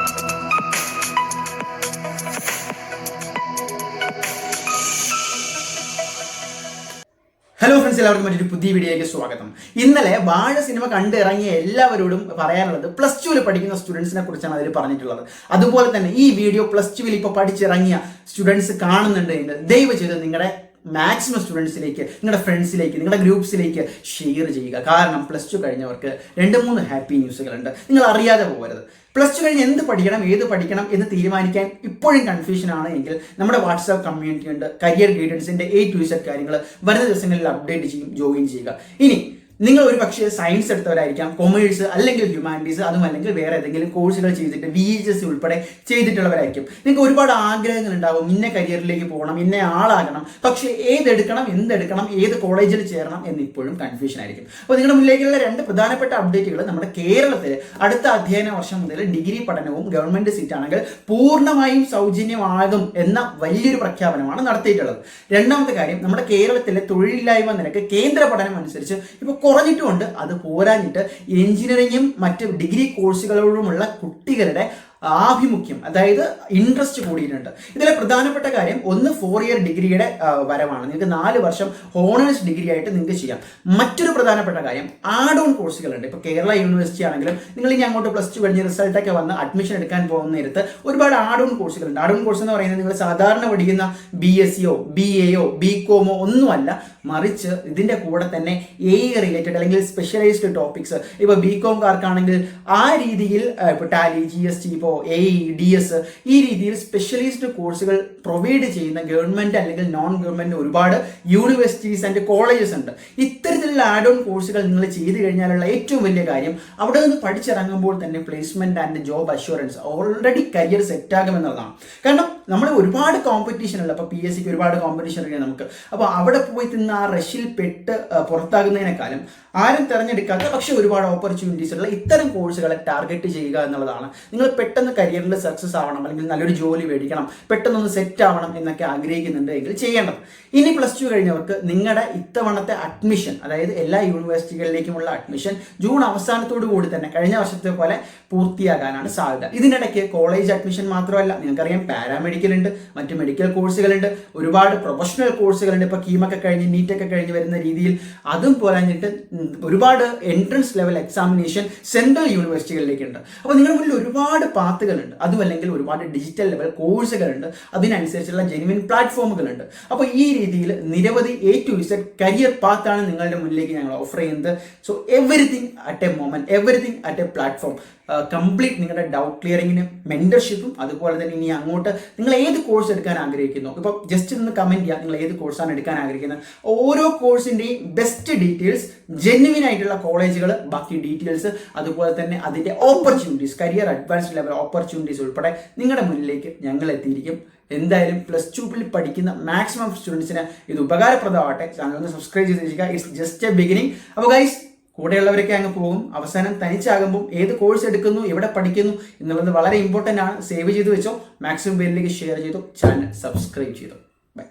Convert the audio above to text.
Hello friends, എല്ലാവർക്കും മറ്റൊരു പുതിയ വീഡിയോയിലേക്ക് സ്വാഗതം. ഇന്നലെ വാഴ സിനിമ കണ്ടിറങ്ങിയ എല്ലാവരോടും പറയാനുള്ളത് പ്ലസ് ടുവിൽ പഠിക്കുന്ന സ്റ്റുഡൻസിനെ കുറിച്ചാണ് അതിൽ പറഞ്ഞിട്ടുള്ളത്. അതുപോലെ തന്നെ ഈ വീഡിയോ പ്ലസ് ടുവിൽ ഇപ്പോൾ പഠിച്ചിറങ്ങിയ സ്റ്റുഡൻസ് കാണുന്നുണ്ടെങ്കിൽ ദയവ് ചെയ്ത് നിങ്ങളുടെ മാക്സിമം സ്റ്റുഡൻസിലേക്ക്, നിങ്ങളുടെ ഫ്രണ്ട്സിലേക്ക്, നിങ്ങളുടെ ഗ്രൂപ്പ്സിലേക്ക് ഷെയർ ചെയ്യുക. കാരണം പ്ലസ് ടു കഴിഞ്ഞവർക്ക് 2-3 ഹാപ്പി ന്യൂസുകളുണ്ട്. നിങ്ങൾ അറിയാതെ പോകരുത്. പ്ലസ് ടു കഴിഞ്ഞ് എന്ത് പഠിക്കണം, ഏത് പഠിക്കണം എന്ന് തീരുമാനിക്കാൻ ഇപ്പോഴും കൺഫ്യൂഷനാണ് എങ്കിൽ നമ്മുടെ വാട്സാപ്പ് കമ്മ്യൂണിറ്റി ഉണ്ട്. കരിയർ ഗൈഡൻസിന്റെ A to Z കാര്യങ്ങൾ വരുന്ന ദിവസങ്ങളിൽ അപ്ഡേറ്റ് ചെയ്യും. ജോയിൻ ചെയ്യുക. ഇനി നിങ്ങൾ ഒരു പക്ഷേ സയൻസ് എടുത്തവരായിരിക്കാം, കൊമേഴ്സ് അല്ലെങ്കിൽ ഹ്യൂമാനിറ്റീസ്, അതും അല്ലെങ്കിൽ വേറെ ഏതെങ്കിലും കോഴ്സുകൾ ചെയ്തിട്ട് VHS ഉൾപ്പെടെ ചെയ്തിട്ടുള്ളവരായിരിക്കും. നിങ്ങൾക്ക് ഒരുപാട് ആഗ്രഹങ്ങൾ ഉണ്ടാവും, ഇന്ന കരിയറിലേക്ക് പോകണം, ഇന്ന ആളാകണം. പക്ഷേ ഏതെടുക്കണം, എന്തെടുക്കണം, ഏത് കോളേജിൽ ചേരണം എന്നിപ്പോഴും കൺഫ്യൂഷൻ ആയിരിക്കും. അപ്പോൾ നിങ്ങളുടെ മുന്നിലേക്കുള്ള 2 പ്രധാനപ്പെട്ട അപ്ഡേറ്റുകൾ നമ്മുടെ കേരളത്തിൽ അടുത്ത അധ്യയന വർഷം മുതൽ ഡിഗ്രി പഠനവും ഗവൺമെന്റ് സീറ്റ് ആണെങ്കിൽ പൂർണ്ണമായും സൗജന്യമാകും എന്ന വലിയൊരു പ്രഖ്യാപനമാണ് നടത്തിയിട്ടുള്ളത്. രണ്ടാമത്തെ കാര്യം, നമ്മുടെ കേരളത്തിലെ തൊഴിലില്ലായ്മ നിരക്ക് കേന്ദ്ര പഠനം അനുസരിച്ച് ഇപ്പോൾ കുറഞ്ഞിട്ടുമുണ്ട്. അത് പോരാഞ്ഞിട്ട് എഞ്ചിനീയറിംഗും മറ്റ് ഡിഗ്രി കോഴ്സുകളോടുമുള്ള കുട്ടികളുടെ ആഭിമുഖ്യം, അതായത് ഇൻട്രസ്റ്റ് കൂടിയിട്ടുണ്ട്. ഇതിലെ പ്രധാനപ്പെട്ട കാര്യം ഒന്ന് 4 ഇയർ ഡിഗ്രിയുടെ വരവാണ്. നിങ്ങൾക്ക് 4 വർഷം ഹോണേഴ്സ് ഡിഗ്രി ആയിട്ട് നിങ്ങൾക്ക് ചെയ്യാം. മറ്റൊരു പ്രധാനപ്പെട്ട കാര്യം ആഡ് ഓൺ കോഴ്സുകളുണ്ട്. ഇപ്പോൾ കേരള യൂണിവേഴ്സിറ്റി ആണെങ്കിലും നിങ്ങൾ ഇനി അങ്ങോട്ട് പ്ലസ് ടു കഴിഞ്ഞ് റിസൾട്ടൊക്കെ വന്ന് അഡ്മിഷൻ എടുക്കാൻ പോകുന്ന നേരത്ത് ഒരുപാട് ആഡ് ഓൺ കോഴ്സുകളുണ്ട്. ആഡ് ഓൺ കോഴ്സ് എന്ന് പറയുന്നത് നിങ്ങൾ സാധാരണ പഠിക്കുന്ന BSCയോ BAയോ BComോ ഒന്നുമല്ല, മറിച്ച് ഇതിൻ്റെ കൂടെ തന്നെ AI റിലേറ്റഡ് അല്ലെങ്കിൽ സ്പെഷ്യലൈസ്ഡ് ടോപ്പിക്സ്. ഇപ്പോൾ BComകാർക്കാണെങ്കിൽ ആ രീതിയിൽ ഇപ്പോൾ ടാലി, GST, ഇപ്പോൾ AI, DS ഈ രീതിയിൽ സ്പെഷ്യലൈസ്ഡ് കോഴ്സുകൾ പ്രൊവൈഡ് ചെയ്യുന്ന ഗവൺമെന്റ് അല്ലെങ്കിൽ നോൺ ഗവൺമെന്റ് ഒരുപാട് യൂണിവേഴ്സിറ്റീസ് ആൻഡ് കോളേജസ് ഉണ്ട്. ഇത്തരത്തിലുള്ള ആഡ് ഓൺ കോഴ്സുകൾ നിങ്ങൾ ചെയ്തു കഴിഞ്ഞാലുള്ള ഏറ്റവും വലിയ കാര്യം അവിടെ നിന്ന് പഠിച്ചിറങ്ങുമ്പോൾ തന്നെ placement and job assurance, already career set ആകുമെന്നുള്ളതാണ്. കാരണം നമ്മൾ ഒരുപാട് കോമ്പറ്റീഷൻ ഉള്ള, അപ്പോൾ PSCക്ക് ഒരുപാട് കോമ്പറ്റീഷൻ അറിയാം നമുക്ക്. അപ്പോൾ അവിടെ പോയി തിന്ന് ആ റഷിൽ പെട്ട് പുറത്താകുന്നതിനേക്കാളും ആരും തിരഞ്ഞെടുക്കാത്ത പക്ഷേ ഒരുപാട് ഓപ്പർച്യൂണിറ്റീസ് ഉള്ള ഇത്തരം കോഴ്സുകളെ ടാർഗറ്റ് ചെയ്യുക എന്നുള്ളതാണ്. നിങ്ങൾ പെട്ടെന്ന് കരിയറിൽ സക്സസ് ആവണം, അല്ലെങ്കിൽ നല്ലൊരു ജോലി മേടിക്കണം, പെട്ടെന്നൊന്ന് സെറ്റ് ആവണം എന്നൊക്കെ ആഗ്രഹിക്കുന്നുണ്ട് എങ്കിൽ ചെയ്യേണ്ടത്. ഇനി പ്ലസ് ടു കഴിഞ്ഞവർക്ക് നിങ്ങളുടെ ഇത്തവണത്തെ അഡ്മിഷൻ, അതായത് എല്ലാ യൂണിവേഴ്സിറ്റികളിലേക്കുമുള്ള അഡ്മിഷൻ ജൂൺ അവസാനത്തോടു കൂടി തന്നെ കഴിഞ്ഞ വർഷത്തെ പോലെ പൂർത്തിയാകാനാണ് സാധ്യത. ഇതിനിടയ്ക്ക് കോളേജ് അഡ്മിഷൻ മാത്രമല്ല, നിങ്ങൾക്കറിയാം പാരാമെഡിക്കൽ ഉണ്ട്, മറ്റ് മെഡിക്കൽ കോഴ്സുകളുണ്ട്, ഒരുപാട് പ്രൊഫഷണൽ കോഴ്സുകളുണ്ട്. ഇപ്പോൾ കീമൊക്കെ കഴിഞ്ഞ് നീറ്റൊക്കെ കഴിഞ്ഞ് വരുന്ന രീതിയിൽ അതും പോരാഞ്ഞിട്ട് ഒരുപാട് എൻട്രൻസ് ലെവൽ എക്സാമിനേഷൻ സെൻട്രൽ യൂണിവേഴ്സിറ്റികളിലേക്കുണ്ട്. അപ്പോൾ നിങ്ങളുടെ മുന്നിൽ ഒരുപാട് പാത്തുകളുണ്ട്. അതുമല്ലെങ്കിൽ ഒരുപാട് ഡിജിറ്റൽ ലെവൽ കോഴ്സുകളുണ്ട്, അതിനനുസരിച്ചുള്ള ജെനുവിൻ പ്ലാറ്റ്ഫോമുകളുണ്ട്. അപ്പോൾ ഈ രീതിയിൽ നിരവധി A to Z കരിയർ പാത്താണ് നിങ്ങളുടെ മുന്നിലേക്ക് ഞങ്ങൾ ഓഫർ ചെയ്യുന്നത്. So everything at A moment, everything at A platform. Complete നിങ്ങളുടെ ഡൗട്ട് ക്ലിയറിങ്ങിന് മെന്റർഷിപ്പും, അതുപോലെ തന്നെ ഇനി അങ്ങോട്ട് നിങ്ങൾ ഏത് കോഴ്സ് എടുക്കാൻ ആഗ്രഹിക്കുന്നു, ഇപ്പോൾ ജസ്റ്റ് ഒന്ന് കമന്റ് ചെയ്യുക, നിങ്ങൾ ഏത് കോഴ്സാണ് എടുക്കാൻ ആഗ്രഹിക്കുന്നത്. ഓരോ കോഴ്സിൻ്റെയും ബെസ്റ്റ് ഡീറ്റെയിൽസ്, ജെന്യുവിൻ ആയിട്ടുള്ള കോളേജുകൾ, ബാക്കി ഡീറ്റെയിൽസ്, അതുപോലെ തന്നെ അതിൻ്റെ opportunities, career advanced level opportunities ഉൾപ്പെടെ നിങ്ങളുടെ മുന്നിലേക്ക് ഞങ്ങൾ എത്തിയിരിക്കും. എന്തായാലും പ്ലസ് ടുവിൽ പഠിക്കുന്ന മാക്സിമം സ്റ്റുഡൻസിന് ഇത് ഉപകാരപ്രദമാവട്ടെ. ചാനൽ ഒന്ന് സബ്സ്ക്രൈബ് ചെയ്ത് വെച്ചിരിക്കുക. It's just A beginning. അപ്പോൾ ഗൈസ്, കൂടെയുള്ളവരൊക്കെ അങ്ങ് പോകും. അവസാനം തനിച്ചാകുമ്പോൾ ഏത് കോഴ്സ് എടുക്കുന്നു, എവിടെ പഠിക്കുന്നു എന്നുള്ളത് വളരെ ഇമ്പോർട്ടൻ്റ് ആണ്. സേവ് ചെയ്ത് വെച്ചോ, മാക്സിമം പേരിലേക്ക് ഷെയർ ചെയ്തോ, ചാനൽ സബ്സ്ക്രൈബ് ചെയ്തോ. ബൈ.